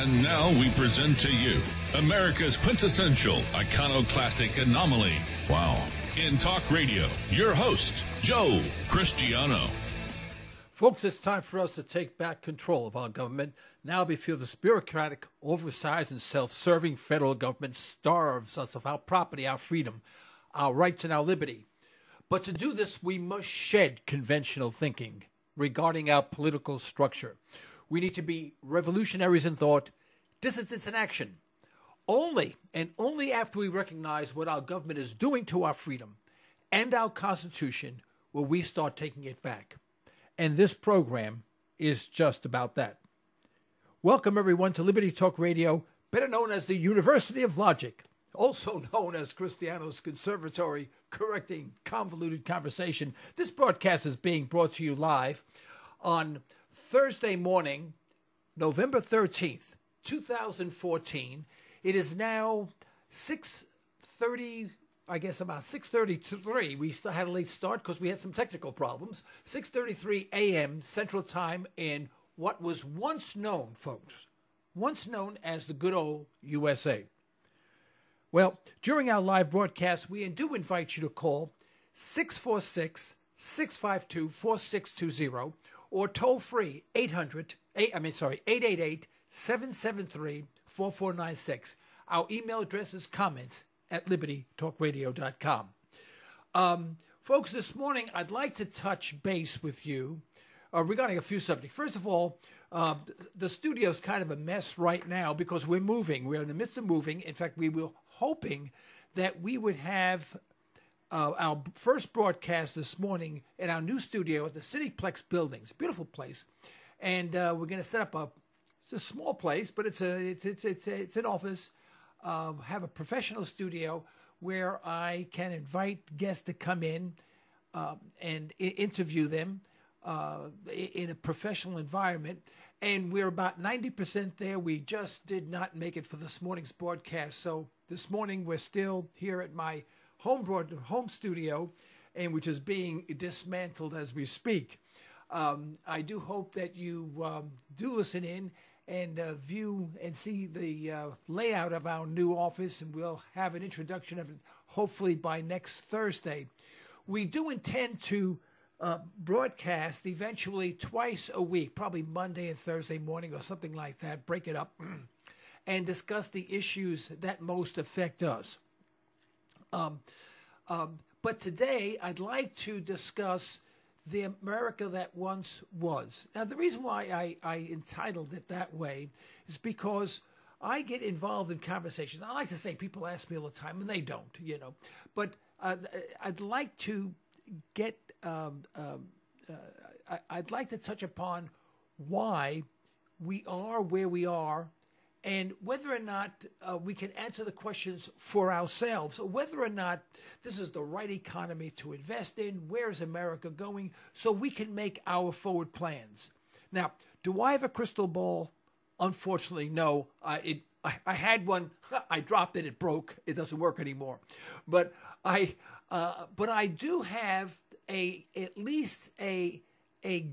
And now we present to you America's quintessential iconoclastic anomaly. Wow. In talk radio, your host, Joe Cristiano. Folks, it's time for us to take back control of our government. Now we feel this bureaucratic, oversized, and self-serving federal government starves us of our property, our freedom, our rights, and our liberty. But to do this, we must shed conventional thinking regarding our political structure. We need to be revolutionaries in thought, dissidents in action. Only after we recognize what our government is doing to our freedom and our Constitution will we start taking it back. And this program is just about that. Welcome, everyone, to Liberty Talk Radio, better known as the University of Logic, also known as Cristiano's Conservatory, correcting convoluted conversation. This broadcast is being brought to you live on Thursday morning, November 13th, 2014. It is now 6:30, I guess about 6:33. We still had a late start because we had some technical problems. 6:33 a.m. Central Time in what was once known, folks, once known as the good old USA. Well, during our live broadcast, we do invite you to call 646-652-4620 or toll free 888-773-4496. Our email address is comments@libertytalkradio.com. Folks, this morning I'd like to touch base with you regarding a few subjects. First of all, the studio is kind of a mess right now because we're moving. We're in the midst of moving. In fact, we were hoping that we would have our first broadcast this morning in our new studio at the Cityplex building. It's a beautiful place, and we're going to set up it's a small place, but it's an office. Have a professional studio where I can invite guests to come in and interview them in a professional environment. And we're about 90% there. We just did not make it for this morning's broadcast. So this morning we're still here at my home studio, and which is being dismantled as we speak. I do hope that you do listen in and view and see the layout of our new office, and we'll have an introduction of it hopefully by next Thursday. We do intend to broadcast eventually twice a week, probably Monday and Thursday morning or something like that, break it up, and discuss the issues that most affect us. But today I'd like to discuss the America that once was. Now, the reason why I entitled it that way is because I get involved in conversations. I like to say people ask me all the time, and they don't, But I'd like to get, I'd like to touch upon why we are where we are, and whether or not we can answer the questions for ourselves, or whether or not this is the right economy to invest in, where is America going, so we can make our forward plans. Now, do I have a crystal ball? Unfortunately, no. I had one. I dropped it. It broke. It doesn't work anymore. But I do have at least a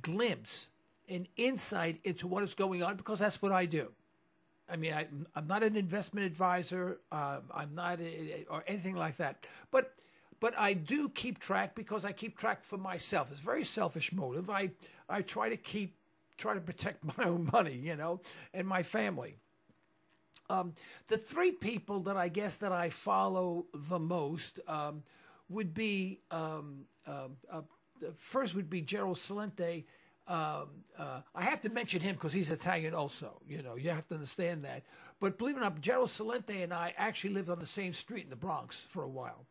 glimpse, an insight into what is going on, because that's what I do. I mean, I'm not an investment advisor. I'm not or anything like that. But I do keep track because I keep track for myself. It's a very selfish motive. I try to protect my own money, and my family. The three people that I guess that I follow the most would be first would be Gerald Celente. I have to mention him because he's Italian also. You have to understand that. But believe it or not, Gerald Celente and I actually lived on the same street in the Bronx for a while.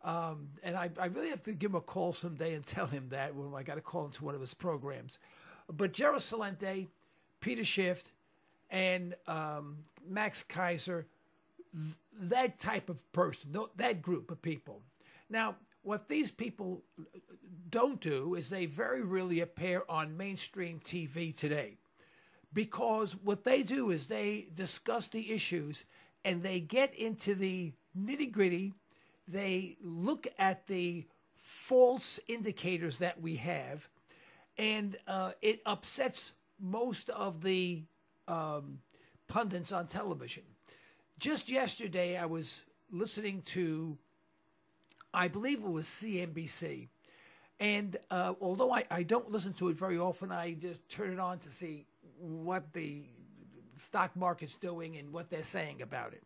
And I really have to give him a call someday and tell him that when I got to call into one of his programs. But Gerald Celente, Peter Schiff, and Max Kaiser, that type of person, that group of people. Now, what these people don't do is they very rarely appear on mainstream TV today, because what they do is they discuss the issues and they get into the nitty-gritty. They look at the false indicators that we have, and it upsets most of the pundits on television. Just yesterday, I was listening to, I believe it was CNBC. And although I don't listen to it very often, I just turn it on to see what the stock market's doing and what they're saying about it.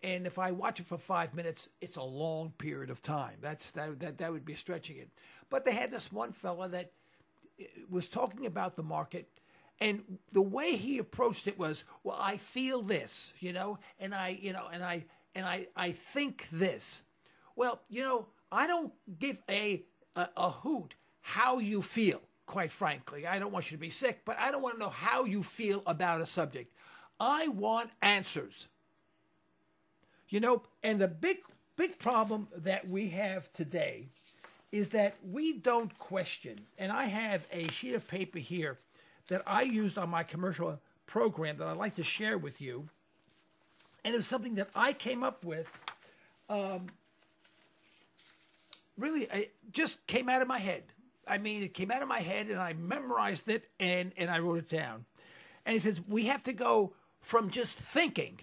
And if I watch it for 5 minutes, it's a long period of time. That would be stretching it. But they had this one fella that was talking about the market, and the way he approached it was, well, I feel this, and I think this. Well, I don't give a hoot how you feel, quite frankly. I don't want you to be sick, but I don't want to know how you feel about a subject. I want answers. And the big problem that we have today is that we don't question. And I have a sheet of paper here that I used on my commercial program that I'd like to share with you. And it was something that I came up with. Really, it just came out of my head. I mean, it came out of my head, and I memorized it, and I wrote it down. And he says, we have to go from just thinking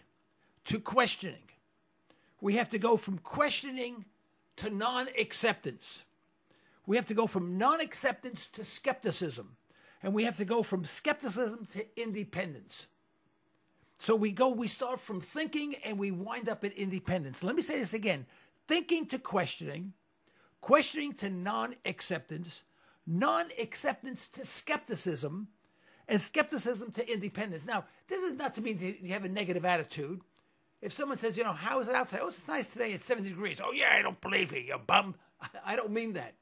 to questioning. We have to go from questioning to non-acceptance. We have to go from non-acceptance to skepticism. And we have to go from skepticism to independence. So we start from thinking, and we wind up at independence. Let me say this again. Thinking to questioning, questioning to non-acceptance, non-acceptance to skepticism, and skepticism to independence. Now, this is not to mean that you have a negative attitude. If someone says, how is it outside? Oh, it's nice today. It's 70 degrees. Oh, yeah, I don't believe you, you bum. I don't mean that.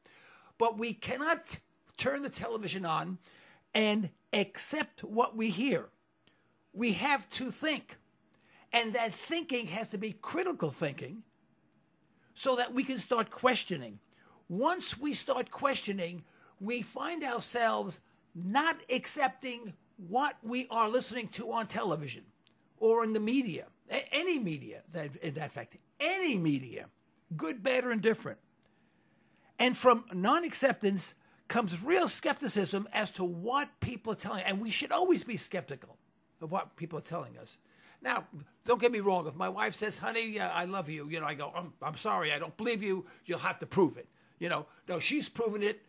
But we cannot turn the television on and accept what we hear. We have to think. And that thinking has to be critical thinking so that we can start questioning. Once we start questioning, we find ourselves not accepting what we are listening to on television or in the media, any media, in fact, any media, good, bad, or indifferent. And from non-acceptance comes real skepticism as to what people are telling us. And we should always be skeptical of what people are telling us. Now, don't get me wrong. If my wife says, honey, I love you, I go, I'm sorry, I don't believe you. You'll have to prove it. No, she's proven it.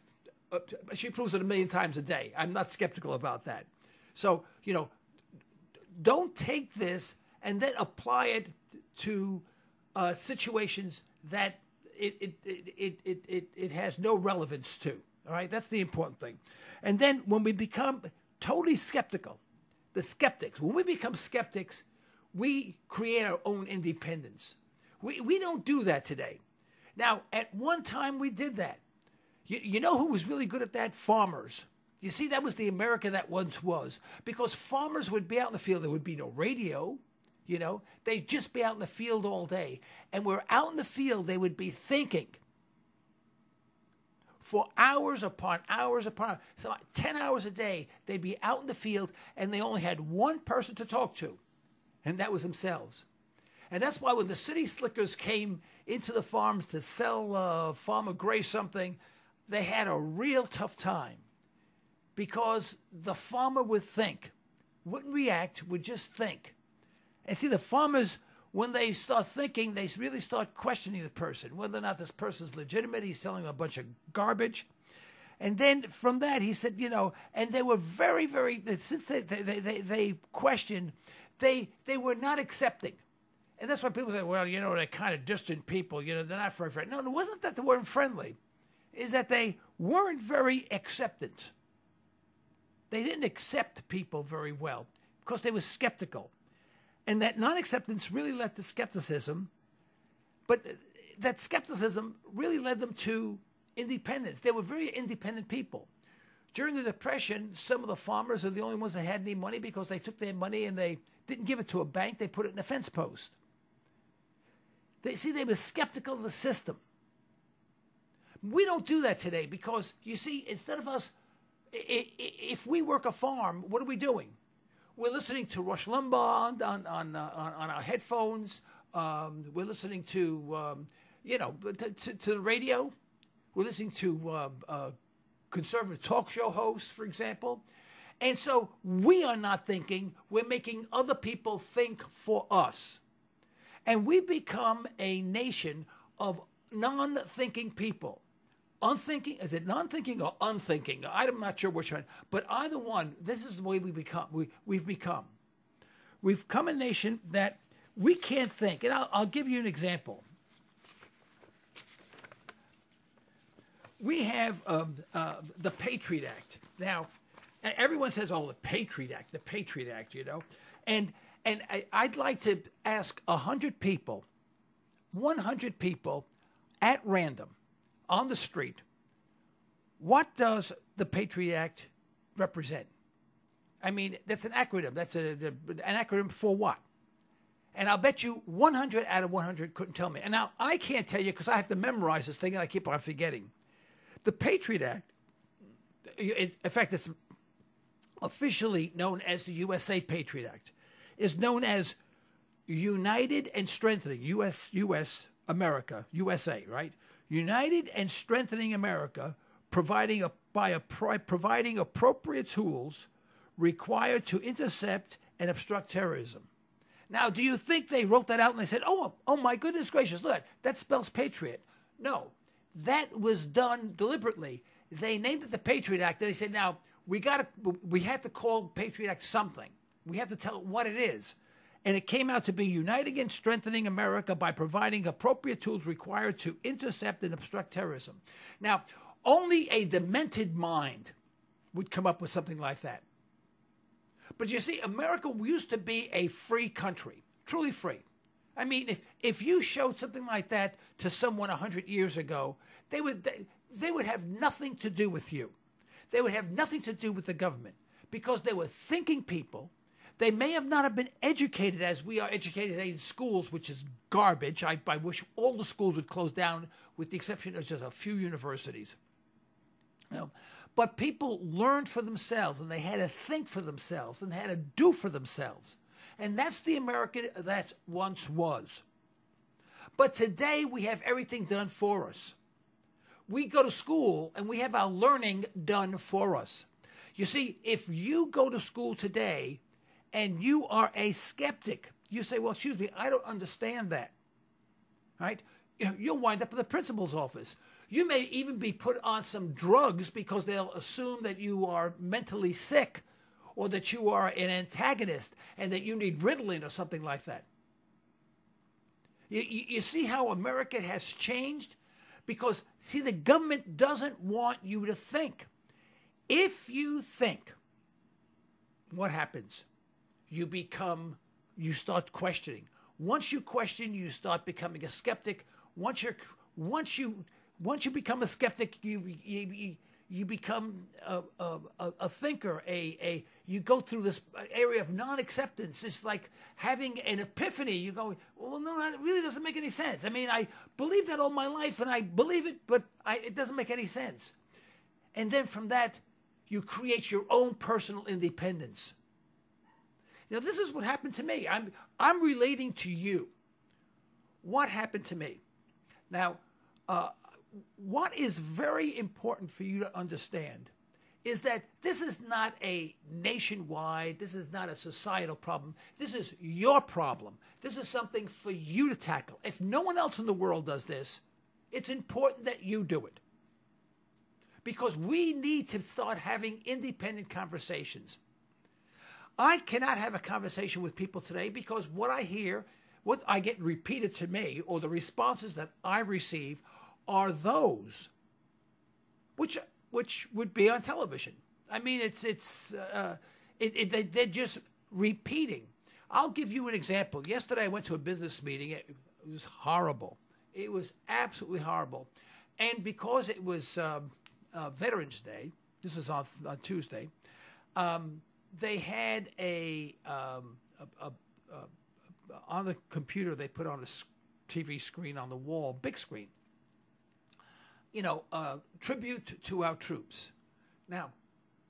She proves it 1,000,000 times a day. I'm not skeptical about that. So, don't take this and then apply it to situations that it has no relevance to. All right, that's the important thing. And then when we become totally skeptical, when we become skeptics, we create our own independence. We don't do that today. Now, at one time we did that. You know who was really good at that? Farmers. You see, that was the America that once was. Because farmers would be out in the field. There would be no radio, They'd just be out in the field all day. And we're out in the field, they would be thinking for hours upon hours upon hours. So 10 hours a day, they'd be out in the field, and they only had one person to talk to, and that was themselves. And that's why when the city slickers came into the farms to sell Farmer Gray something, they had a real tough time because the farmer would think, wouldn't react, would just think. And see, the farmers, when they start thinking, they really start questioning the person, whether or not this person's legitimate. He's telling them a bunch of garbage. And then from that, he said, and they were very, very, since they questioned, they were not accepting. And that's why people say, well, they're kind of distant people, they're not very friendly. No, it wasn't that they weren't friendly. Is that they weren't very acceptant. They didn't accept people very well because they were skeptical. And that non-acceptance really led to skepticism, but that skepticism really led them to independence. They were very independent people. During the Depression, some of the farmers are the only ones that had any money because they took their money and they didn't give it to a bank. They put it in a fence post. They were skeptical of the system. We don't do that today because, you see, instead of us, if we work a farm, what are we doing? We're listening to Rush Limbaugh on our headphones. We're listening to the radio. We're listening to conservative talk show hosts, for example. And so we are not thinking, we're making other people think for us. And we've become a nation of non-thinking people. Unthinking, is it non-thinking or unthinking? I'm not sure which one. But either one, this is the way we've become. We've become a nation that we can't think. And I'll give you an example. We have the Patriot Act. Now, everyone says, oh, the Patriot Act, you know. And I'd like to ask 100 people at random on the street, what does the Patriot Act represent? I mean, that's an acronym. That's an acronym for what? And I'll bet you 100 out of 100 couldn't tell me. And now I can't tell you because I have to memorize this thing and I keep on forgetting. The Patriot Act, in fact, it's officially known as the USA Patriot Act, is known as United and Strengthening, America, USA, right? United and Strengthening America, providing appropriate tools required to intercept and obstruct terrorism. Now, do you think they wrote that out and they said, oh my goodness gracious, look, that spells patriot? No. That was done deliberately. They named it the Patriot Act. And they said, now, we have to call Patriot Act something. We have to tell it what it is. And it came out to be uniting and strengthening America by providing appropriate tools required to intercept and obstruct terrorism. Now, only a demented mind would come up with something like that. But you see, America used to be a free country, truly free. I mean, if you showed something like that to someone 100 years ago, they would have nothing to do with you. They would have nothing to do with the government because they were thinking people. They may have not have been educated as we are educated in schools, which is garbage. I wish all the schools would close down with the exception of just a few universities. You know, but people learned for themselves and they had to think for themselves and they had to do for themselves. And that's the America that once was. But today we have everything done for us. We go to school and we have our learning done for us. You see, if you go to school today and you are a skeptic, you say, well, excuse me, I don't understand that. Right? You'll wind up in the principal's office. You may even be put on some drugs because they'll assume that you are mentally sick or that you are an antagonist and that you need Ritalin or something like that. You see how America has changed? Because, see, the government doesn't want you to think. If you think, what happens? You start questioning. Once you question, you start becoming a skeptic. Once you become a skeptic, you become a thinker. You go through this area of non-acceptance. It's like having an epiphany. You go, well, no, that really doesn't make any sense. I mean, I believe that all my life, and I believe it, but it doesn't make any sense. And then from that, you create your own personal independence. Now, this is what happened to me. I'm relating to you. What happened to me? Now, what is very important for you to understand is that this is not a nationwide, this is not a societal problem. This is your problem. This is something for you to tackle. If no one else in the world does this, it's important that you do it. Because we need to start having independent conversations. I cannot have a conversation with people today because what I hear, what I get repeated to me, or the responses that I receive are those which would be on television. I mean, they're just repeating. I'll give you an example. Yesterday I went to a business meeting. It was horrible. It was absolutely horrible. And because it was Veterans Day, this was on Tuesday, they had on the computer, they put on a TV screen on the wall, big screen, tribute to our troops. Now,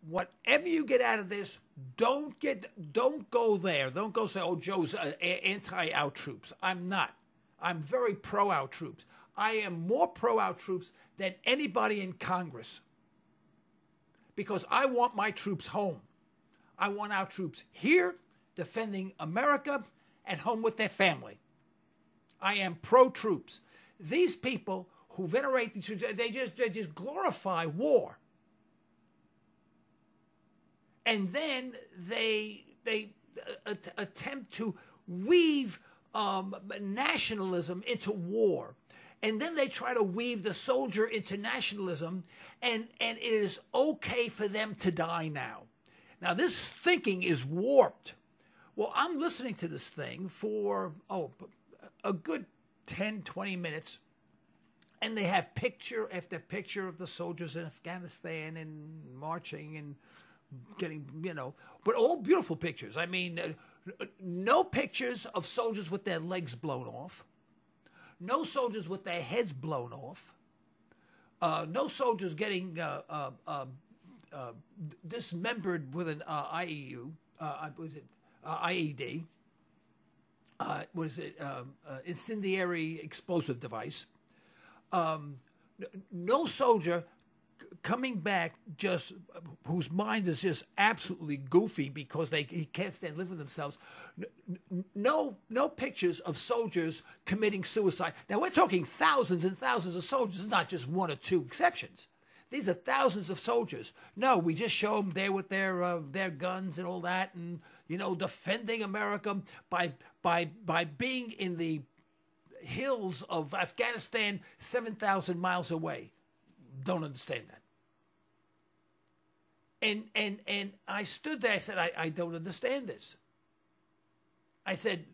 whatever you get out of this, don't go there. Don't go say, oh, Joe's anti our troops. I'm not. I'm very pro our troops. I am more pro our troops than anybody in Congress because I want my troops home. I want our troops here, defending America, and home with their family. I am pro-troops. These people who venerate these troops, they just glorify war. And then they attempt to weave nationalism into war. And then they try to weave the soldier into nationalism, and it is okay for them to die now. Now, this thinking is warped. Well, I'm listening to this thing for, a good 10, 20 minutes, and they have picture after picture of the soldiers in Afghanistan and marching and getting, but all beautiful pictures. I mean, no pictures of soldiers with their legs blown off. No soldiers with their heads blown off. No soldiers getting dismembered with an IED. Incendiary explosive device. No soldier coming back whose mind is just absolutely goofy because he can't stand living with themselves. No pictures of soldiers committing suicide. Now we're talking thousands and thousands of soldiers. It's not just one or two exceptions. These are thousands of soldiers. No, we just show them there with their guns and all that, and defending America by being in the hills of Afghanistan, 7,000 miles away. Don't understand that. And I stood there. I said, I don't understand this. I said,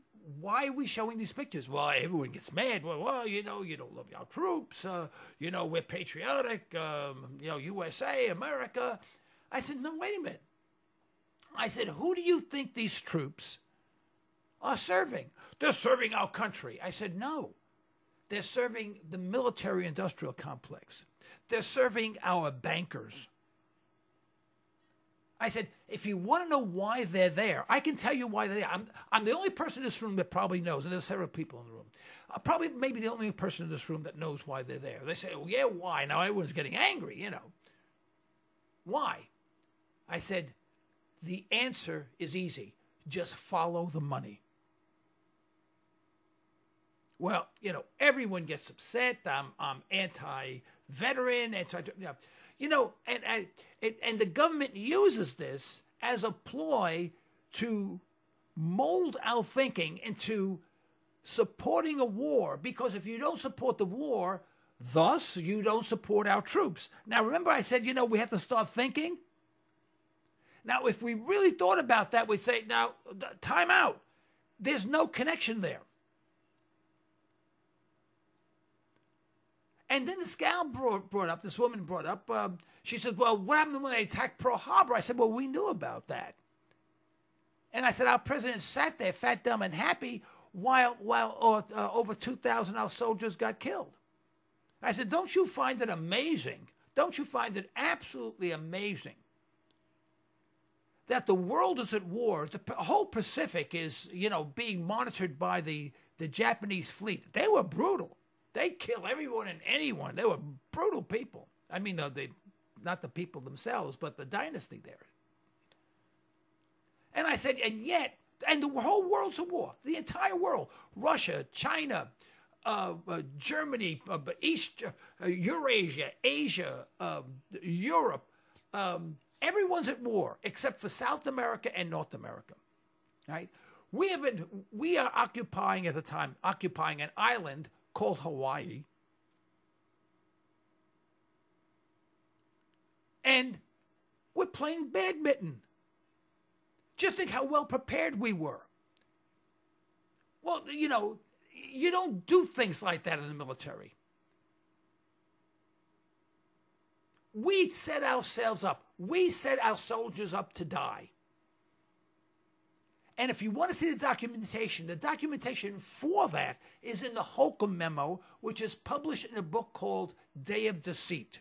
why are we showing these pictures? Well, everyone gets mad. Well, you don't love our troops. We're patriotic. USA, America. I said, no, wait a minute. I said, who do you think these troops are serving? They're serving our country. I said, no. They're serving the military-industrial complex. They're serving our bankers. I said, if you want to know why they're there, I can tell you why they're there. I'm the only person in this room that probably knows, and there's several people in the room. Probably maybe the only person in this room that knows why they're there. They say, yeah, why? Now everyone's getting angry, Why? I said, the answer is easy. Just follow the money. Well, everyone gets upset. I'm anti-veteran, and the government uses this as a ploy to mold our thinking into supporting a war, because if you don't support the war, thus you don't support our troops. Now, remember I said, we have to start thinking? Now, if we really thought about that, we'd say, now, time out. There's no connection there. And then this woman brought up, she said, well, what happened when they attacked Pearl Harbor? I said, well, we knew about that. And I said, our president sat there, fat, dumb, and happy, while over 2,000 of our soldiers got killed. I said, don't you find it amazing? Don't you find it absolutely amazing that the world is at war? The whole Pacific is, being monitored by the Japanese fleet. They were brutal. They kill everyone and anyone. They were brutal people. I mean, not the people themselves, but the dynasty there. And I said, and the whole world's at war. The entire world. Russia, China, Germany, Eurasia, Asia, Europe. Everyone's at war except for South America and North America. Right? We are occupying an island called Hawaii. And we're playing badminton. Just think how well prepared we were. Well, you don't do things like that in the military. We set ourselves up. We set our soldiers up to die. And if you want to see the documentation for that is in the Holcomb Memo, which is published in a book called Day of Deceit.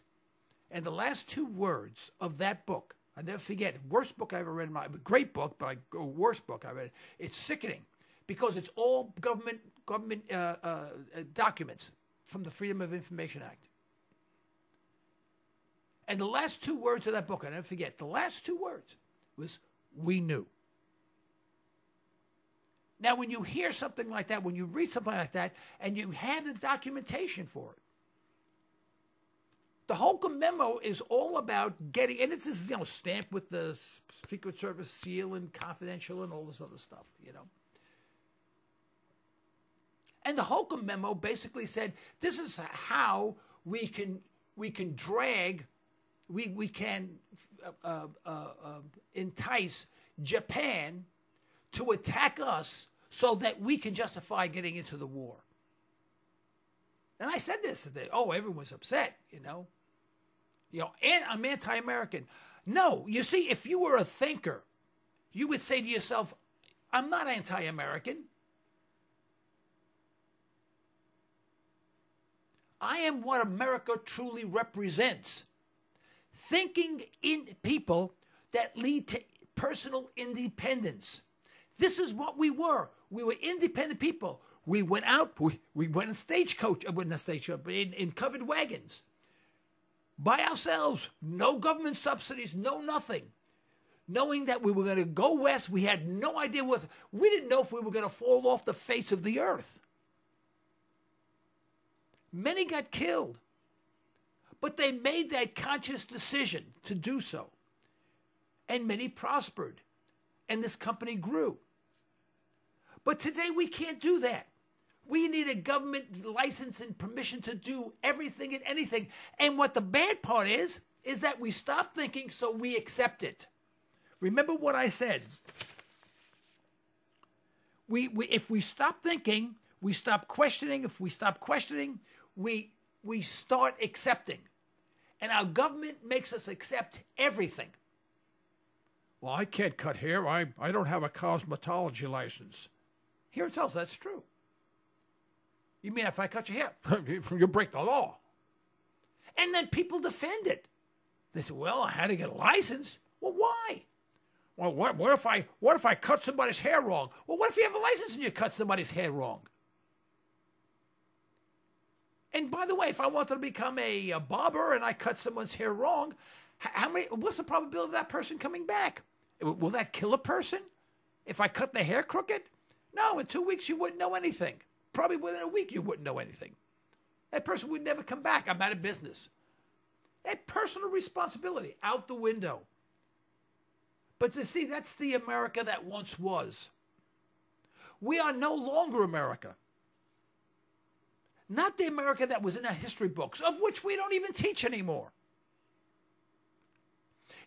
And the last two words of that book, I'll never forget, worst book I ever read in my, great book, but worst book I read. It's sickening because it's all government documents from the Freedom of Information Act. And the last two words of that book, I'll never forget, the last two words was, we knew. Now, when you hear something like that, when you read something like that, and you have the documentation for it, the Holcomb memo is all about getting, and it's stamped with the Secret Service seal and confidential and all this other stuff, And the Holcomb memo basically said this is how we can drag, we can entice Japan to attack us so that we can justify getting into the war. And I said this today. Oh, everyone's upset, and I'm anti-American. No, you see, if you were a thinker, you would say to yourself, I'm not anti-American. I am what America truly represents. Thinking in people that lead to personal independence. This is what we were. We were independent people. We went out, we went in stagecoach, in covered wagons. By ourselves, no government subsidies, no nothing. Knowing that we were going to go west, we had no idea we didn't know if we were going to fall off the face of the earth. Many got killed, but they made that conscious decision to do so. And many prospered, and this company grew. But today we can't do that. We need a government license and permission to do everything and anything. And what the bad part is that we stop thinking, so we accept it. Remember what I said. If we stop thinking, we stop questioning. If we stop questioning, we start accepting. And our government makes us accept everything. Well, I can't cut hair. I don't have a cosmetology license. Here it tells that's true. You mean if I cut your hair, you break the law. And then people defend it. They say, well, I had to get a license. Well, why? Well, what if I cut somebody's hair wrong? Well, what if you have a license and you cut somebody's hair wrong? And by the way, if I wanted to become a barber and I cut someone's hair wrong, what's the probability of that person coming back? Will that kill a person if I cut the hair crooked? No, in 2 weeks you wouldn't know anything. Probably within a week you wouldn't know anything. That person would never come back. I'm out of business. That personal responsibility out the window. But to see, that's the America that once was. We are no longer America. Not the America that was in our history books, of which we don't even teach anymore.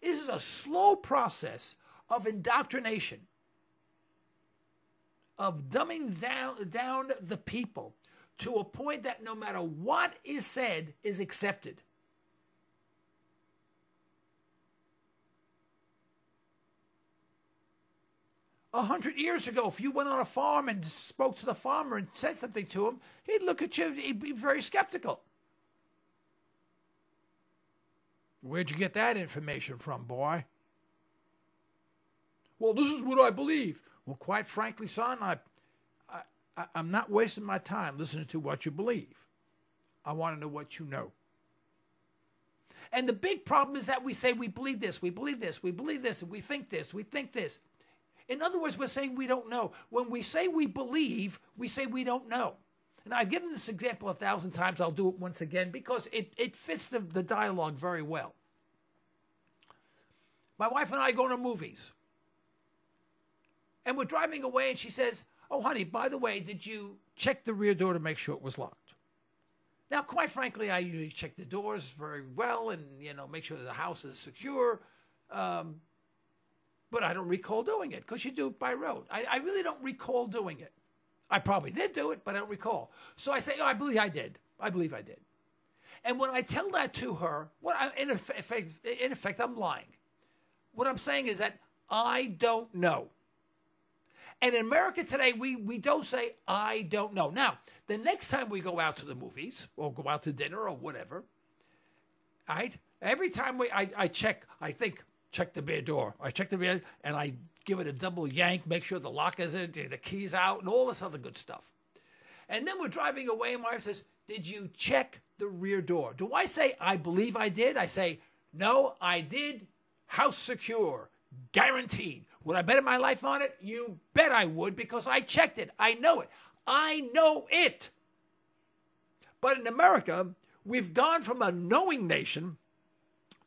It is a slow process of indoctrination, of dumbing down the people to a point that no matter what is said is accepted. A 100 years ago, if you went on a farm and spoke to the farmer and said something to him, he'd look at you, he'd be very skeptical. Where'd you get that information from, boy? Well, this is what I believe. Well, quite frankly, son, I'm not wasting my time listening to what you believe. I want to know what you know. And the big problem is that we say we believe this, we believe this, we believe this, and we think this, we think this. In other words, we're saying we don't know. When we say we believe, we say we don't know. And I've given this example 1,000 times. I'll do it once again because it fits the dialogue very well. My wife and I go to movies. And we're driving away and she says, oh, honey, by the way, did you check the rear door to make sure it was locked? Now, quite frankly, I usually check the doors very well and, make sure the house is secure. But I don't recall doing it because you do it by road. I really don't recall doing it. I probably did do it, but I don't recall. So I say, oh, I believe I did. I believe I did. And when I tell that to her, in effect, I'm lying. What I'm saying is that I don't know. And in America today, we don't say, I don't know. Now, the next time we go out to the movies or go out to dinner or whatever, right? Every time I check, check the rear door. I check the rear and I give it a double yank, make sure the lock is in, the key's out, and all this other good stuff. And then we're driving away and my wife says, did you check the rear door? Do I say, I believe I did? I say, no, I did. House secure. Guaranteed. Would I bet my life on it? You bet I would, because I checked it. I know it. I know it. But in America, we've gone from a knowing nation,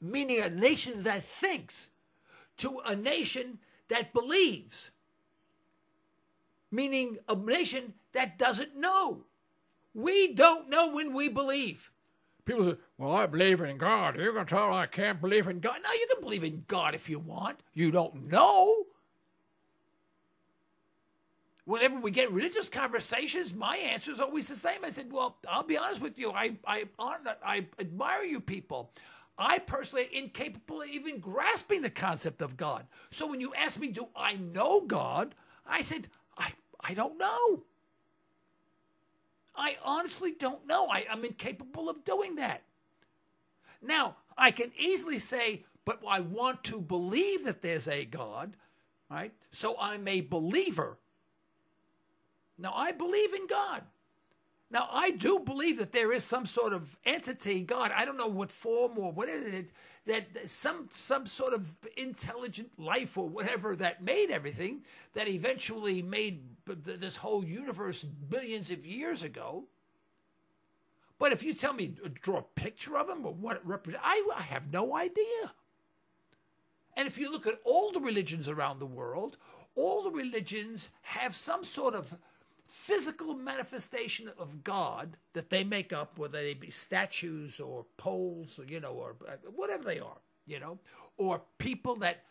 meaning a nation that thinks, to a nation that believes, meaning a nation that doesn't know. We don't know when we believe. People say, well, I believe in God. You're going to tell me I can't believe in God? No, you can believe in God if you want. You don't know. Whenever we get religious conversations, my answer is always the same. I said, well, I'll be honest with you. I admire you people. I personally am incapable of even grasping the concept of God. So when you ask me, do I know God? I said, I don't know. I honestly don't know. I'm incapable of doing that. Now, I can easily say, but I want to believe that there's a God, right? So I'm a believer. Now, I believe in God. Now, I do believe that there is some sort of entity, God, I don't know what form or what is it, that some sort of intelligent life or whatever that made everything, that eventually made this whole universe billions of years ago. But if you tell me, draw a picture of him or what it represents, I have no idea. And if you look at all the religions around the world, all the religions have some sort of physical manifestation of God that they make up, whether they be statues or poles, or, or whatever they are, or people that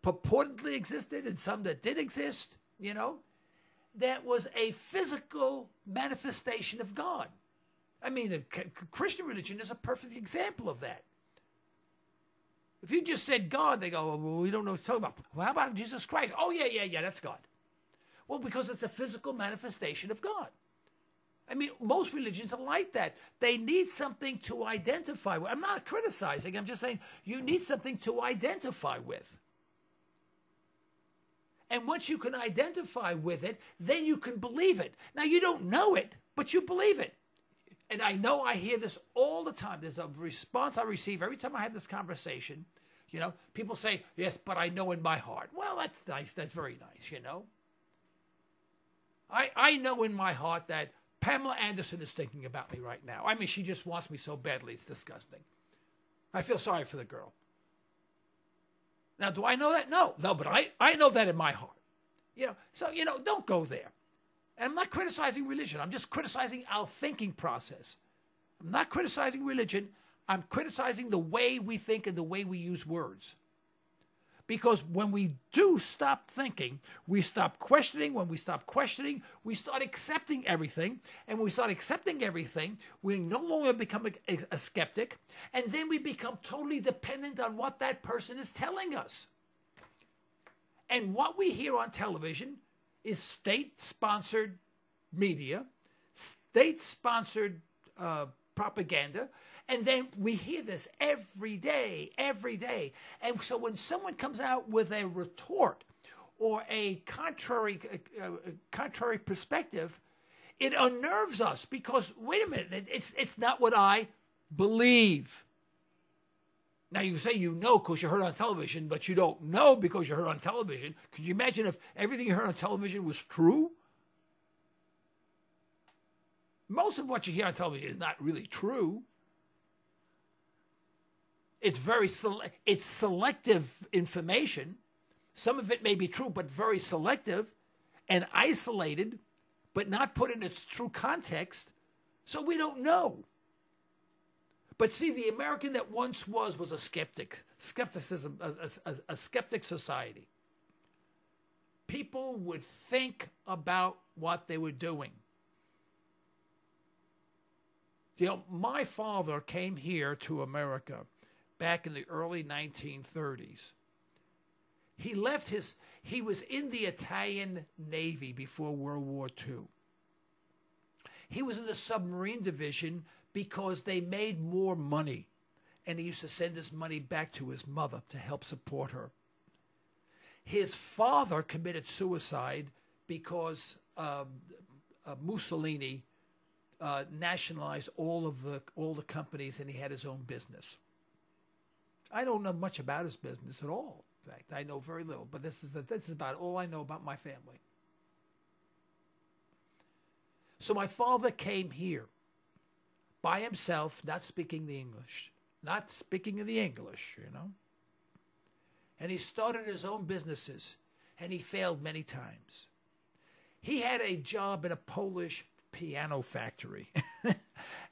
purportedly existed and some that did exist, that was a physical manifestation of God. I mean, the Christian religion is a perfect example of that. If you just said God, they go, well, we don't know what to talk about. Well, how about Jesus Christ? Oh, yeah, that's God. Well, because it's a physical manifestation of God. I mean, most religions are like that. They need something to identify with. I'm not criticizing. I'm just saying you need something to identify with. And once you can identify with it, then you can believe it. Now, you don't know it, but you believe it. And I know I hear this all the time. There's a response I receive every time I have this conversation. People say, yes, but I know in my heart. Well, that's nice. That's very nice, I know in my heart that Pamela Anderson is thinking about me right now. I mean, she just wants me so badly, it's disgusting. I feel sorry for the girl. Now, do I know that? No, but I know that in my heart. So, don't go there. And I'm not criticizing religion. I'm just criticizing our thinking process. I'm not criticizing religion. I'm criticizing the way we think and the way we use words. Because when we do stop thinking, we stop questioning. When we stop questioning, we start accepting everything. And when we start accepting everything, we no longer become a skeptic. And then we become totally dependent on what that person is telling us. And what we hear on television is state-sponsored media, state-sponsored propaganda. And then we hear this every day. And so when someone comes out with a retort or a contrary perspective, it unnerves us because, wait a minute, it's not what I believe. Now, you say because you heard on television, but you don't know because you heard on television. Could you imagine if everything you heard on television was true? Most of what you hear on television is not really true. It's it's selective information. Some of it may be true, but very selective and isolated, but not put in its true context. So we don't know. But see, the American that once was a skeptic, skepticism, a skeptic society. People would think about what they were doing. My father came here to America back in the early 1930s. He was in the Italian Navy before World War II. He was in the submarine division because they made more money. And he used to send his money back to his mother to help support her. His father committed suicide because Mussolini nationalized all the companies, and he had his own business. I don't know much about his business at all. In fact, I know very little, but this is about all I know about my family. So my father came here by himself, not speaking the English, And he started his own businesses, and he failed many times. He had a job in a Polish piano factory.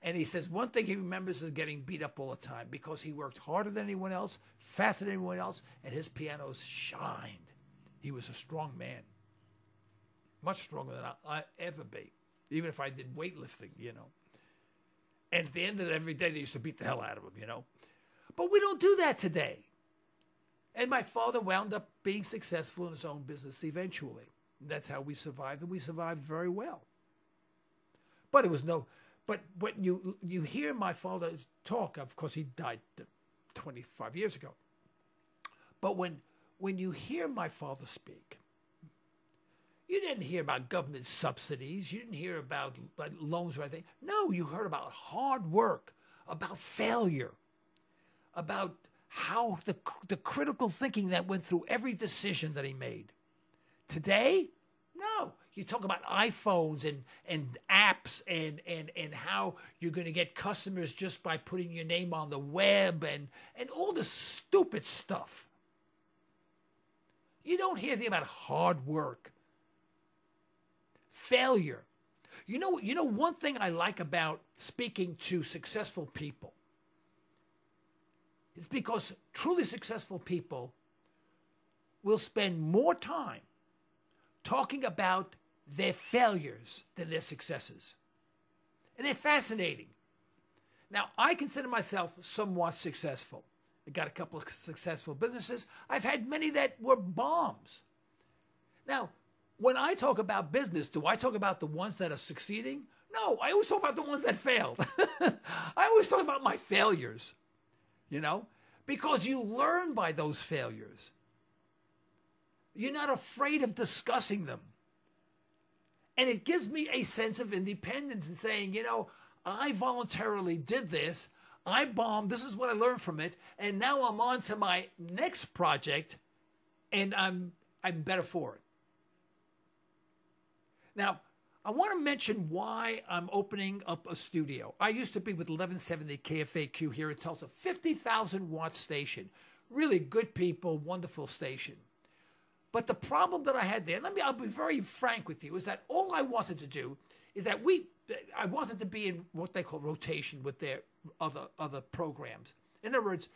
And he says one thing he remembers is getting beat up all the time because he worked harder than anyone else, faster than anyone else, and his pianos shined. He was a strong man, much stronger than I'll ever be, even if I did weightlifting, And at the end of it, every day they used to beat the hell out of him, But we don't do that today. And my father wound up being successful in his own business eventually. That's how we survived, and we survived very well. But when you hear my father talk, of course he died 25 years ago. But when you hear my father speak, you didn't hear about government subsidies. You didn't hear about loans or anything. No, you heard about hard work, about failure, about how the critical thinking that went through every decision that he made. Today, no. You talk about iPhones and apps and how you're going to get customers just by putting your name on the web and all this stupid stuff. You don't hear anything about hard work, failure. You know one thing I like about speaking to successful people is because truly successful people will spend more time talking about their failures than their successes. And they're fascinating. Now, I consider myself somewhat successful. I got a couple of successful businesses. I've had many that were bombs. Now, when I talk about business, do I talk about the ones that are succeeding? No, I always talk about the ones that failed. I always talk about my failures, because you learn by those failures. You're not afraid of discussing them. And it gives me a sense of independence in saying, I voluntarily did this. I bombed. This is what I learned from it. And now I'm on to my next project, and I'm better for it. Now, I want to mention why I'm opening up a studio. I used to be with 1170 KFAQ here in Tulsa, 50,000 watt station. Really good people, wonderful station. But the problem that I had there, and I'll be very frank with you, is that all I wanted to do is that I wanted to be in what they call rotation with their other programs. In other words,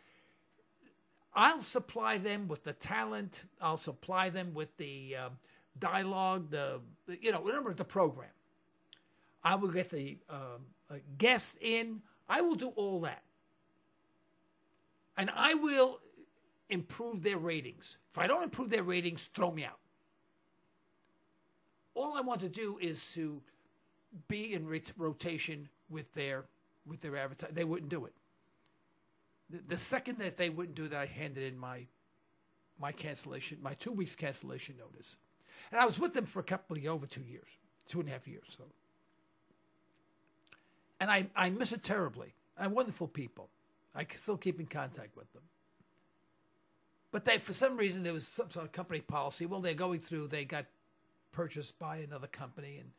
I'll supply them with the talent. I'll supply them with the dialogue, in other words, the program. I will get the guest in. I will do all that. And I will improve their ratings. If I don't improve their ratings, throw me out. All I want to do is to be in rotation with their advertising. They wouldn't do it. The second that they wouldn't do that, I handed in my cancellation, my 2 weeks cancellation notice. And I was with them for over 2 years, 2.5 years. So, and I miss it terribly. I'm wonderful people. I can still keep in contact with them. But for some reason, there was some sort of company policy. Well, they got purchased by another company, and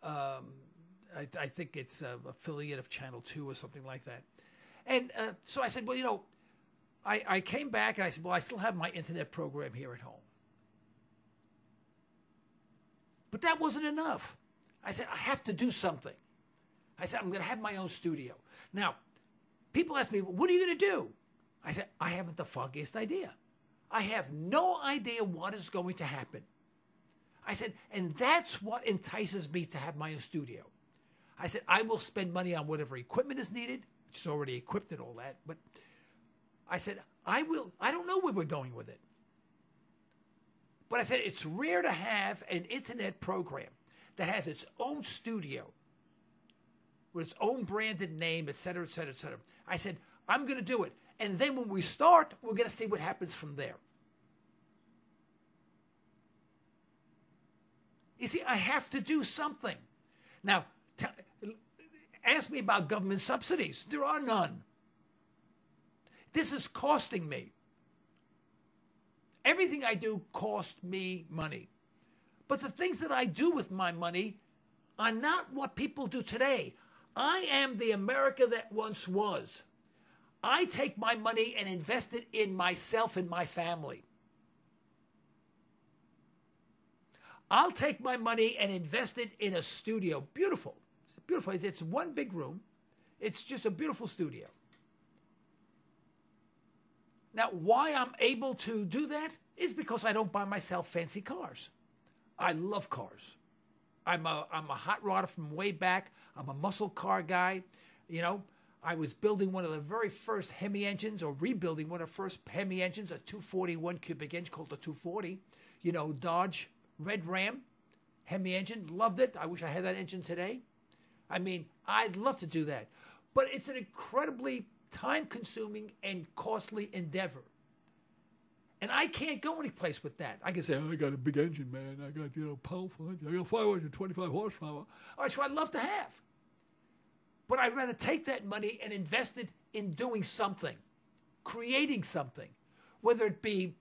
I think it's an affiliate of Channel 2 or something like that. And so I said, well, I came back and I said, well, I still have my internet program here at home. But that wasn't enough. I said, I have to do something. I said, I'm going to have my own studio. Now, people ask me, well, what are you going to do? I said, I haven't the foggiest idea. I have no idea what is going to happen. I said, and that's what entices me to have my own studio. I said, I will spend money on whatever equipment is needed, which is already equipped and all that. But I said, I don't know where we're going with it. But I said, it's rare to have an internet program that has its own studio with its own branded name, et cetera, et cetera, et cetera. I said, I'm going to do it. And then when we start, we're going to see what happens from there. You see, I have to do something. Now, ask me about government subsidies. There are none. This is costing me. Everything I do costs me money. But the things that I do with my money are not what people do today. I am the America that once was. I take my money and invest it in myself and my family. I'll take my money and invest it in a studio. Beautiful. It's beautiful. It's one big room. It's just a beautiful studio. Now, why I'm able to do that is because I don't buy myself fancy cars. I love cars. I'm a hot rodder from way back. I'm a muscle car guy. You know, I was building one of the very first Hemi engines, or rebuilding one of the first Hemi engines, a 241 cubic engine called the 240. You know, Dodge Red Ram Hemi engine. Loved it. I wish I had that engine today. I mean, I'd love to do that. But it's an incredibly time-consuming and costly endeavor. And I can't go any place with that. I can say, I got a big engine, man. I got, powerful engine. I got 525 horsepower. All right, so I'd love to have. But I'd rather take that money and invest it in doing something, creating something, whether it be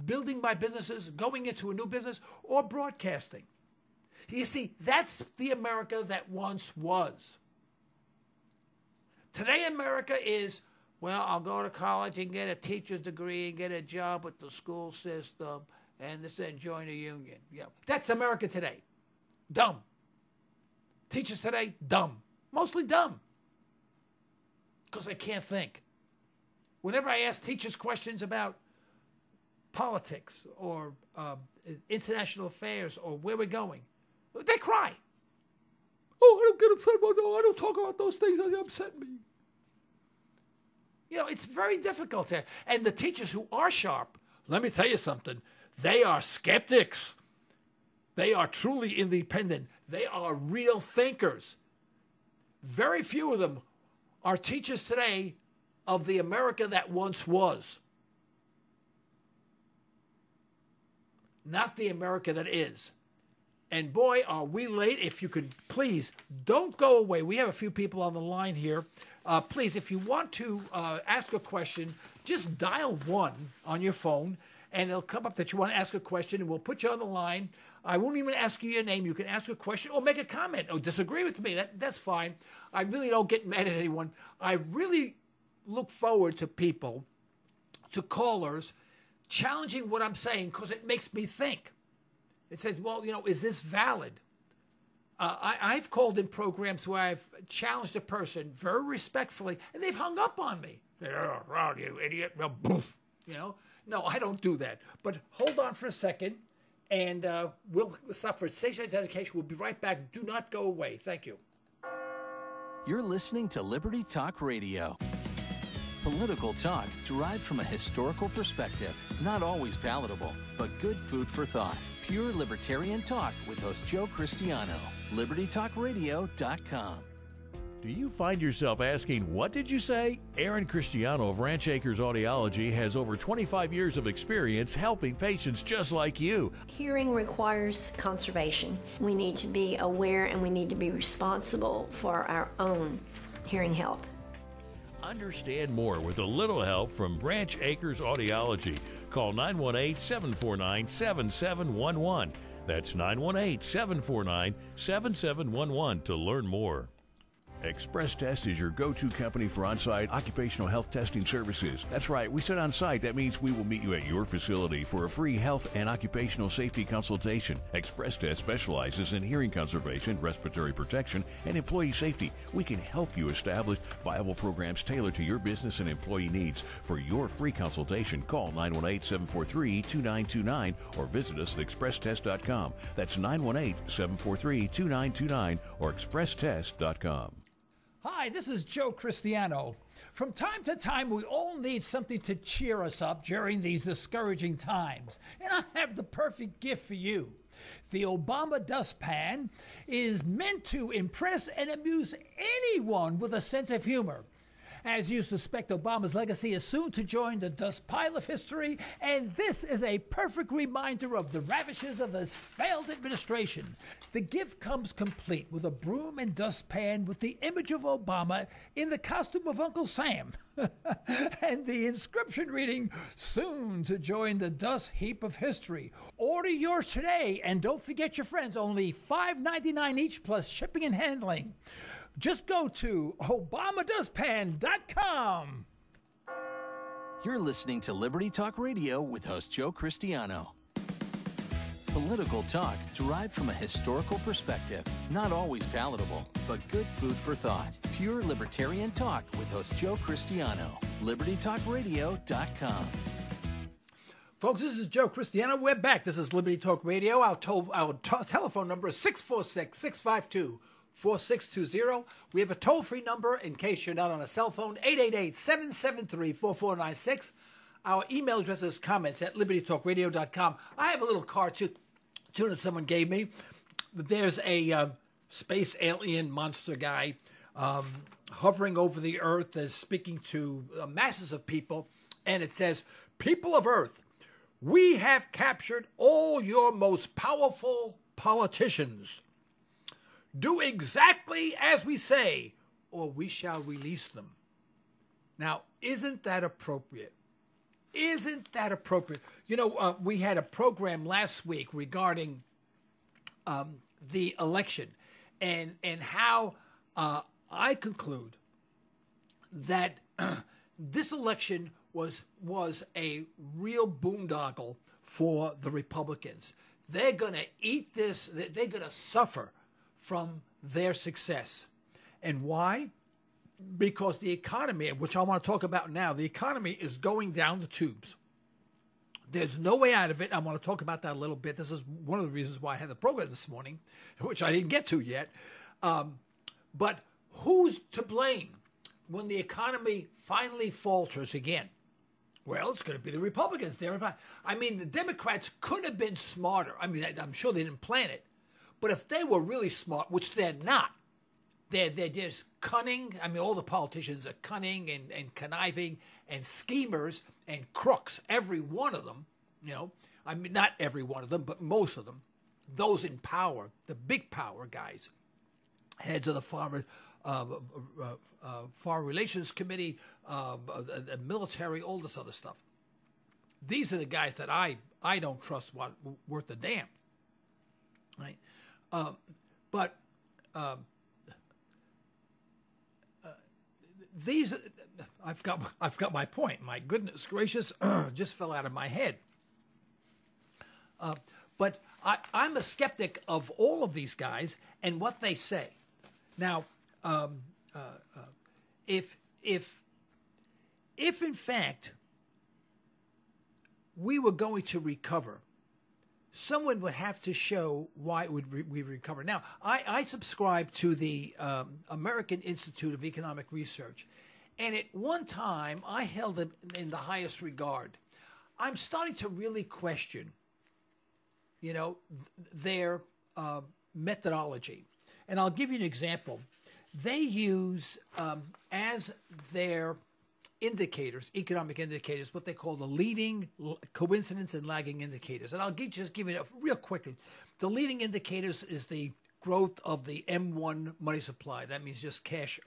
building my businesses, going into a new business, or broadcasting. You see, that's the America that once was. Today, America is, well, I'll go to college and get a teacher's degree and get a job with the school system and then join a union. Yeah, that's America today. Dumb. Teachers today, dumb. Mostly dumb. Because they can't think. Whenever I ask teachers questions about politics or international affairs or where we're going, they cry. Oh, I don't get upset about those. I don't talk about those things. They upset me. You know, it's very difficult here. And the teachers who are sharp, let me tell you something, they are skeptics. They are truly independent. They are real thinkers. Very few of them are teachers today of the America that once was. Not the America that is. And boy, are we late. If you could, please, don't go away. We have a few people on the line here. Please, if you want to ask a question, just dial 1 on your phone, and it'll come up that you want to ask a question, and we'll put you on the line. I won't even ask you your name. You can ask a question or make a comment or disagree with me. That's fine. I really don't get mad at anyone. I really look forward to people, to callers, challenging what I'm saying because it makes me think. It says, well, is this valid? I've called in programs where I've challenged a person very respectfully, and they've hung up on me. Oh, Ron, you idiot. Well, boof. No, I don't do that. But hold on for a second, and we'll stop for station identification. We'll be right back. Do not go away. Thank you. You're listening to Liberty Talk Radio. Political talk derived from a historical perspective. Not always palatable, but good food for thought. Pure libertarian talk with host Joe Cristiano. LibertyTalkRadio.com. Do you find yourself asking, what did you say? Aaron Cristiano of Ranch Acres Audiology has over 25 years of experience helping patients just like you. Hearing requires conservation. We need to be aware and we need to be responsible for our own hearing health. Understand more with a little help from Branch Acres Audiology. Call 918-749-7711. That's 918-749-7711 to learn more. Express Test is your go-to company for on-site occupational health testing services. That's right, we said on-site. That means we will meet you at your facility for a free health and occupational safety consultation. Express Test specializes in hearing conservation, respiratory protection, and employee safety. We can help you establish viable programs tailored to your business and employee needs. For your free consultation, call 918-743-2929 or visit us at expresstest.com. That's 918-743-2929 or expresstest.com. Hi, this is Joe Cristiano. From time to time, we all need something to cheer us up during these discouraging times. And I have the perfect gift for you. The Obama dustpan is meant to impress and amuse anyone with a sense of humor. As you suspect, Obama's legacy is soon to join the dust pile of history, and this is a perfect reminder of the ravages of this failed administration. The gift comes complete with a broom and dustpan with the image of Obama in the costume of Uncle Sam. And the inscription reading, soon to join the dust heap of history. Order yours today, and don't forget your friends, only $5.99 each plus shipping and handling. Just go to ObamaDustpan.com. You're listening to Liberty Talk Radio with host Joe Cristiano. Political talk derived from a historical perspective. Not always palatable, but good food for thought. Pure libertarian talk with host Joe Cristiano. LibertyTalkRadio.com. Folks, this is Joe Cristiano. We're back. This is Liberty Talk Radio. Our telephone number is 646-652-4620. We have a toll-free number in case you're not on a cell phone, 888-773-4496. Our email address is comments@libertytalkradio.com. I have a little cartoon that someone gave me. There's a space alien monster guy hovering over the Earth, speaking to masses of people, and it says, "People of Earth, we have captured all your most powerful politicians. Do exactly as we say, or we shall release them." Now, isn't that appropriate? Isn't that appropriate? You know, we had a program last week regarding the election and how I conclude that this election was a real boondoggle for the Republicans. They're going to eat this. They're going to suffer from their success. And why? Because the economy, which I want to talk about now, the economy is going down the tubes. There's no way out of it. I want to talk about that a little bit. This is one of the reasons why I had the program this morning, which I didn't get to yet. But who's to blame when the economy finally falters again? Well, it's going to be the Republicans. I mean, the Democrats could have been smarter. I mean, I'm sure they didn't plan it. But if they were really smart, which they're not, they're just cunning. I mean, all the politicians are cunning and conniving and schemers and crooks, every one of them, you know. I mean, not every one of them, but most of them. Those in power, the big power guys, heads of the Foreign Relations Committee, the military, all this other stuff. These are the guys that I don't trust worth a damn, right? These, I've got my point. My goodness gracious, just fell out of my head. But I'm a skeptic of all of these guys and what they say. Now, if in fact we were going to recover, someone would have to show why we recover. Now, I subscribe to the American Institute of Economic Research, and at one time I held it in the highest regard. I'm starting to really question, you know, their methodology. And I'll give you an example. They use as their indicators, economic indicators, what they call the leading coincidence and lagging indicators. And I'll just give you real quickly. The leading indicators is the growth of the M1 money supply. That means just cash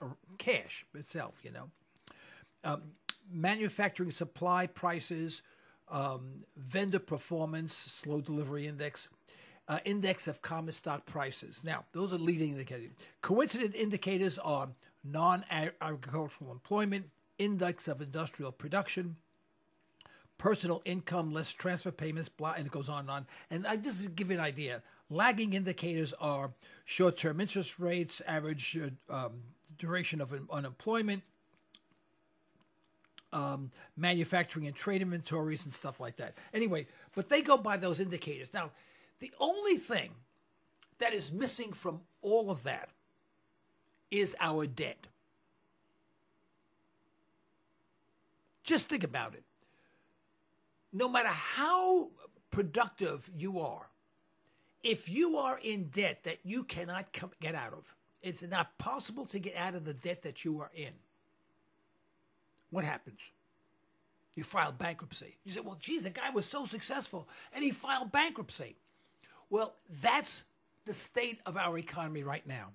itself, you know. Manufacturing supply prices, vendor performance, slow delivery index, index of common stock prices. Now, those are leading indicators. Coincident indicators are non-agricultural employment, index of industrial production, personal income, less transfer payments, blah, and it goes on and on. And I just to give you an idea, lagging indicators are short-term interest rates, average duration of unemployment, manufacturing and trade inventories and stuff like that. Anyway, but they go by those indicators. Now, the only thing that is missing from all of that is our debt. Just think about it. No matter how productive you are, if you are in debt that you cannot get out of, it's not possible to get out of the debt that you are in. what happens? You file bankruptcy. You say, well, geez, the guy was so successful, and he filed bankruptcy. Well, that's the state of our economy right now.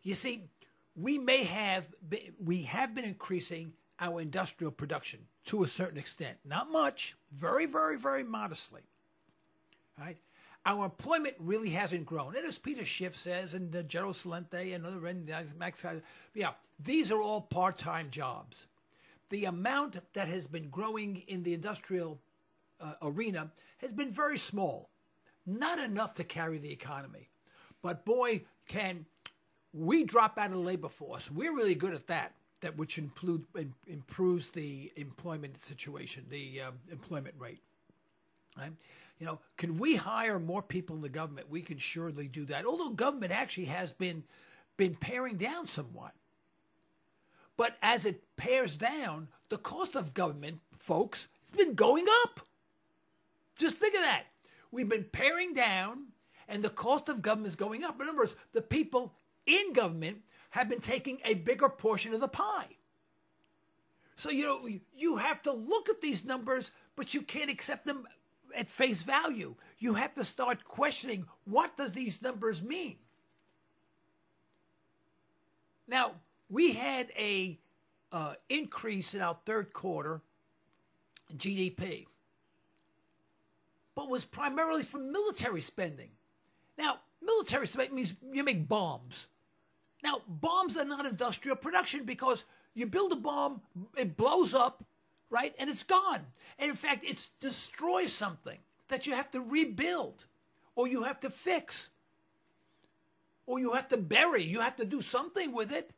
You see, we have been increasing our industrial production to a certain extent. Not much, very, very, very modestly. Right? Our employment really hasn't grown. And as Peter Schiff says, and Gerald Celente and other Max, these are all part-time jobs. The amount that has been growing in the industrial arena has been very small. Not enough to carry the economy. But boy, can we drop out of the labor force. We're really good at that which improves the employment situation, the employment rate. Right? You know, can we hire more people in the government? We can surely do that. Although government actually has been paring down somewhat. But as it pares down, the cost of government, folks, has been going up. Just think of that. We've been paring down, and the cost of government is going up. In other words, the people in government have been taking a bigger portion of the pie. So, you know, you have to look at these numbers, but you can't accept them at face value. You have to start questioning, what do these numbers mean? Now, we had a increase in our third quarter GDP, but was primarily from military spending. Now, military spending means you make bombs. Now, bombs are not industrial production because you build a bomb, it blows up, right, and it's gone. And in fact, it destroys something that you have to rebuild, or you have to fix, or you have to bury. You have to do something with it.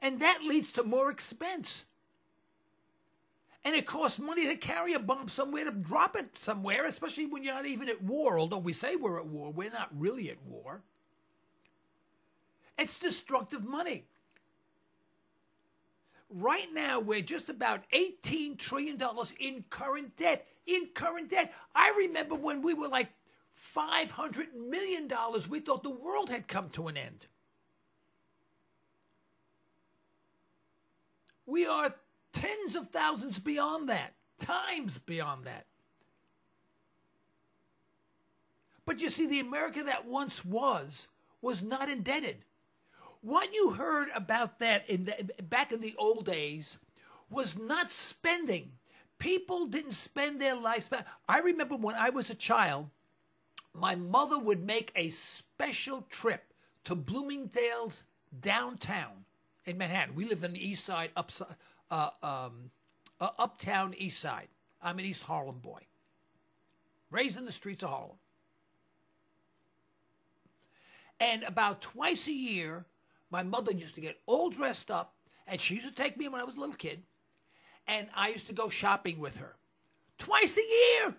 And that leads to more expense. And it costs money to carry a bomb somewhere, to drop it somewhere, especially when you're not even at war. Although we say we're at war, we're not really at war. It's destructive money. Right now, we're just about $18 trillion in current debt. In current debt. I remember when we were like $500 million, we thought the world had come to an end. We are tens of thousands beyond that, times beyond that. But you see, the America that once was not indebted. What you heard about that back in the old days was not spending. People didn't spend their lives. I remember when I was a child, my mother would make a special trip to Bloomingdale's downtown in Manhattan. We lived on the east side, uptown east side. I'm an East Harlem boy, raised in the streets of Harlem. And about twice a year, my mother used to get all dressed up, and she used to take me when I was a little kid, and I used to go shopping with her. Twice a year!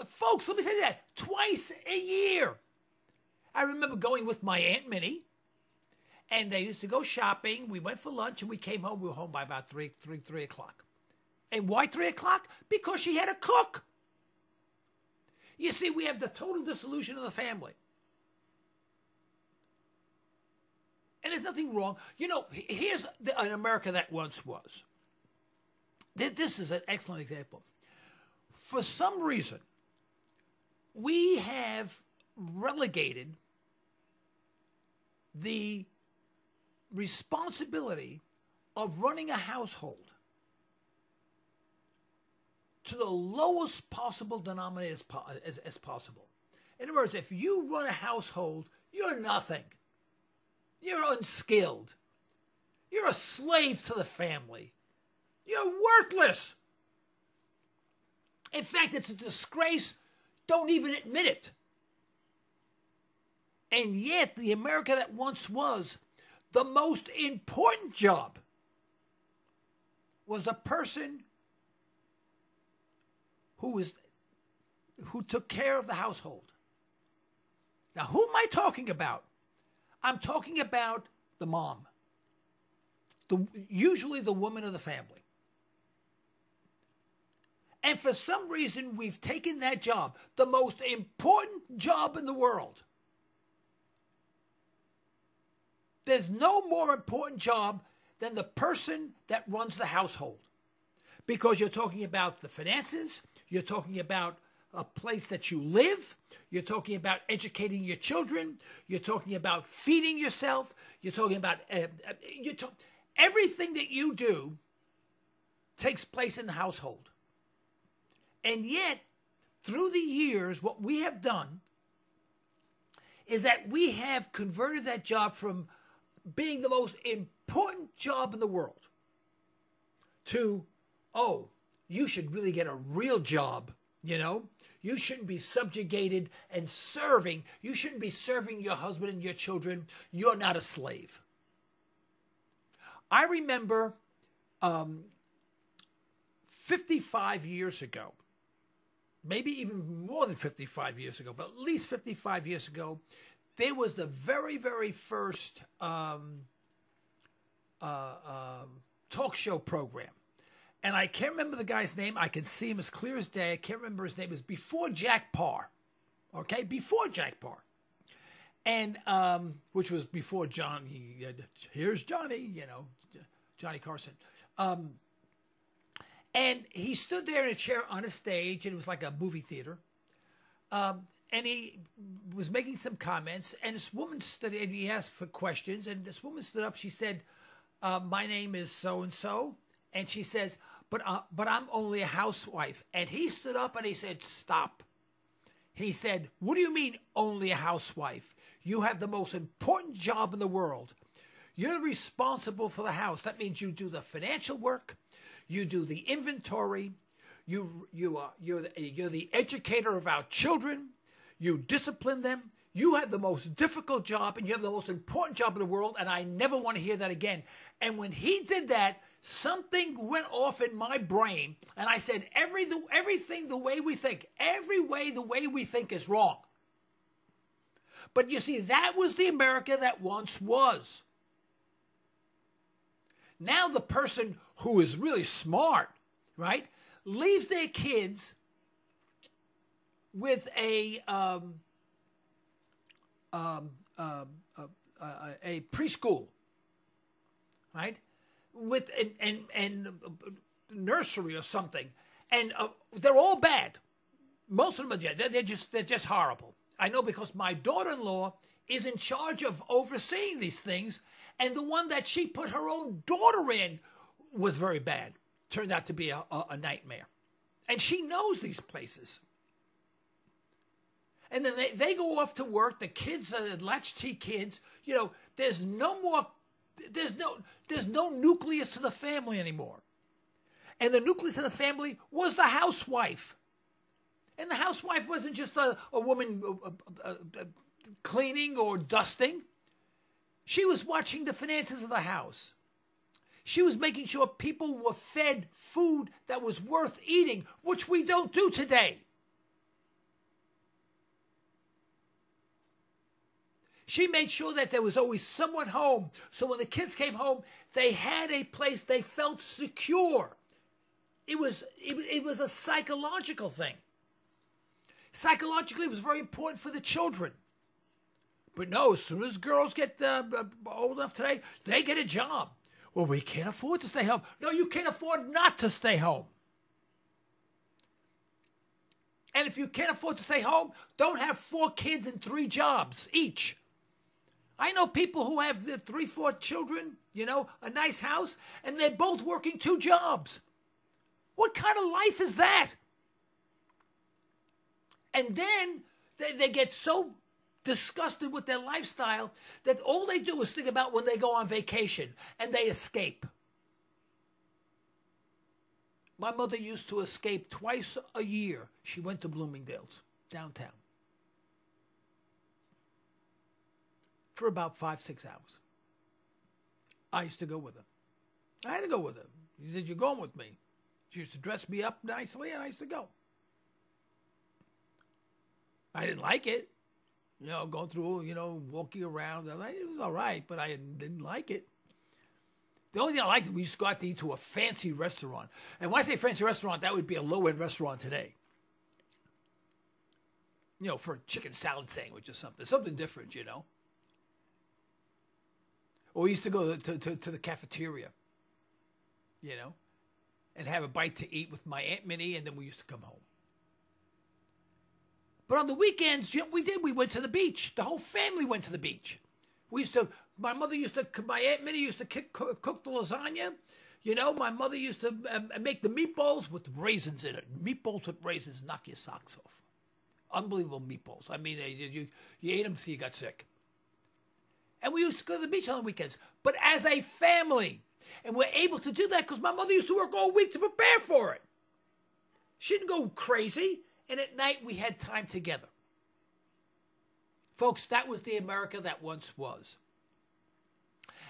Folks, let me say that. Twice a year. I remember going with my Aunt Minnie, and they used to go shopping. We went for lunch, and we came home. We were home by about 3 o'clock. And why 3 o'clock? Because she had to cook. You see, we have the total dissolution of the family. And there's nothing wrong. You know, here's an America that once was. This is an excellent example. For some reason, we have relegated the responsibility of running a household to the lowest possible denominator as possible. In other words, if you run a household, you're nothing. You're unskilled. You're a slave to the family. You're worthless. In fact, it's a disgrace. Don't even admit it. And yet, the America that once was, the most important job was the person who took care of the household. Now, who am I talking about? I'm talking about the mom, usually the woman of the family. And for some reason, we've taken that job, the most important job in the world. There's no more important job than the person that runs the household. Because you're talking about the finances, you're talking about a place that you live, you're talking about educating your children, you're talking about feeding yourself, you're talking about everything that you do takes place in the household. And yet, through the years, what we have done is that we have converted that job from being the most important job in the world to, oh, you should really get a real job, you know? You shouldn't be subjugated and serving. You shouldn't be serving your husband and your children. You're not a slave. I remember 55 years ago, maybe even more than 55 years ago, but at least 55 years ago, there was the very, very first talk show program. And I can't remember the guy's name. I can see him as clear as day. I can't remember his name. It was before Jack Paar. Okay? Before Jack Paar. And, which was before John. Here's Johnny, you know, Johnny Carson. And he stood there in a chair on a stage, and it was like a movie theater. And he was making some comments, and this woman stood, and he asked for questions, and this woman stood up. She said, my name is so-and-so. And she says, but I'm only a housewife. And he stood up and he said, stop. He said, what do you mean only a housewife? You have the most important job in the world. You're responsible for the house. That means you do the financial work. You do the inventory. You're the educator of our children. You discipline them. You have the most difficult job, and you have the most important job in the world, and I never want to hear that again. And when he did that, something went off in my brain, and I said, everything the way we think, every way the way we think is wrong. But you see, that was the America that once was. Now the person who is really smart, right, leaves their kids with a preschool, right, with and nursery or something, and they're all bad. Most of them are they're just horrible. I know, because my daughter-in-law is in charge of overseeing these things, and the one that she put her own daughter in was very bad. Turned out to be a nightmare, and she knows these places. And then they go off to work. The kids are latchkey kids. You know, there's no nucleus to the family anymore. And the nucleus of the family was the housewife. And the housewife wasn't just a woman cleaning or dusting. She was watching the finances of the house. She was making sure people were fed food that was worth eating, which we don't do today. She made sure that there was always someone home. So when the kids came home, they had a place they felt secure. It was a psychological thing. Psychologically, it was very important for the children. But no, as soon as girls get old enough today, they get a job. Well, we can't afford to stay home. No, you can't afford not to stay home. And if you can't afford to stay home, don't have 4 kids and 3 jobs each. I know people who have 3, 4 children, you know, a nice house, and they're both working 2 jobs. What kind of life is that? And then they get so disgusted with their lifestyle that all they do is think about when they go on vacation, and they escape. My mother used to escape twice a year. She went to Bloomingdale's, downtown, for about 5-6 hours. I used to go with her. I had to go with her. She said, "You're going with me." She used to dress me up nicely, and I used to go. I didn't like it. You know, going through, you know, walking around. It was all right, but I didn't like it. The only thing I liked was we used to go out to eat to a fancy restaurant. And when I say fancy restaurant, that would be a low-end restaurant today. You know, for a chicken salad sandwich or something. Something different, you know. Or we used to go to the cafeteria, you know, and have a bite to eat with my Aunt Minnie, and then we used to come home. But on the weekends, you know, we went to the beach. The whole family went to the beach. My Aunt Minnie used to cook the lasagna. You know, my mother used to make the meatballs with raisins in it. Meatballs with raisins knock your socks off. Unbelievable meatballs. I mean, you ate them till you got sick. And we used to go to the beach on the weekends. But as a family, and we're able to do that because my mother used to work all week to prepare for it. She didn't go crazy. And at night, we had time together. Folks, that was the America that once was.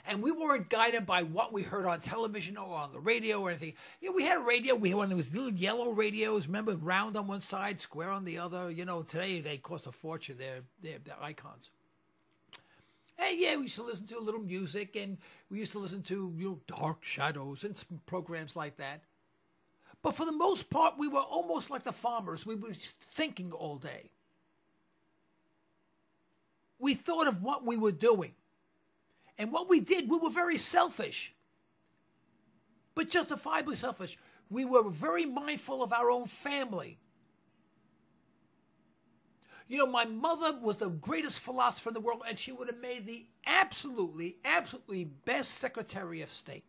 And we weren't guided by what we heard on television or on the radio or anything. You know, we had a radio. We had one of those little yellow radios, remember, round on one side, square on the other. You know, today they cost a fortune. They're icons. And yeah, we used to listen to a little music, and we used to listen to, you know, Dark Shadows and some programs like that. But for the most part, we were almost like the farmers. We were thinking all day. We thought of what we were doing. And what we did, we were very selfish. But justifiably selfish. We were very mindful of our own family. You know, my mother was the greatest philosopher in the world, and she would have made the absolutely best Secretary of State.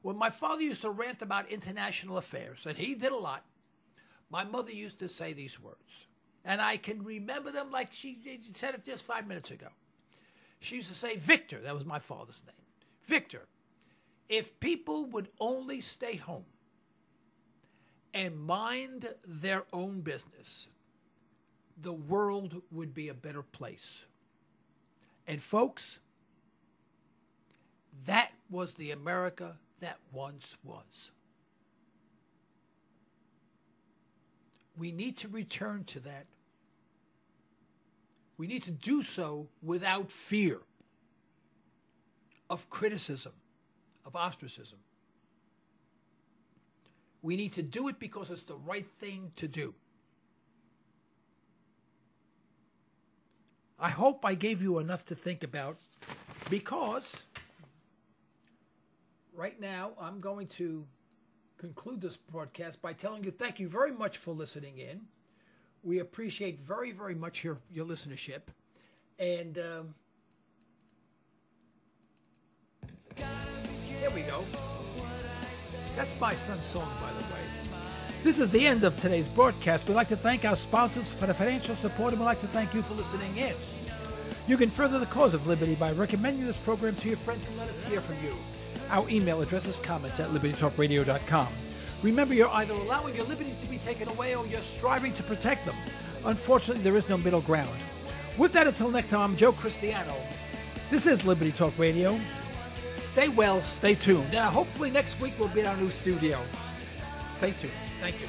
When my father used to rant about international affairs, and he did a lot, my mother used to say these words. And I can remember them like she said it just 5 minutes ago. She used to say, Victor, that was my father's name. Victor, if people would only stay home and mind their own business, the world would be a better place. And folks, that was the America that once was. We need to return to that. We need to do so without fear of criticism, of ostracism. We need to do it because it's the right thing to do. I hope I gave you enough to think about, because right now I'm going to conclude this broadcast by telling you thank you very much for listening in. We appreciate very, very much your listenership. And there we go. That's my son's song, by the way. This is the end of today's broadcast. We'd like to thank our sponsors for the financial support, and we'd like to thank you for listening in. You can further the cause of liberty by recommending this program to your friends, and let us hear from you. Our email address is comments@libertytalkradio.com. Remember, you're either allowing your liberties to be taken away or you're striving to protect them. Unfortunately, there is no middle ground. With that, until next time, I'm Joe Cristiano. This is Liberty Talk Radio. Stay well, stay tuned. Now, hopefully next week we'll be in our new studio. Stay tuned. Thank you.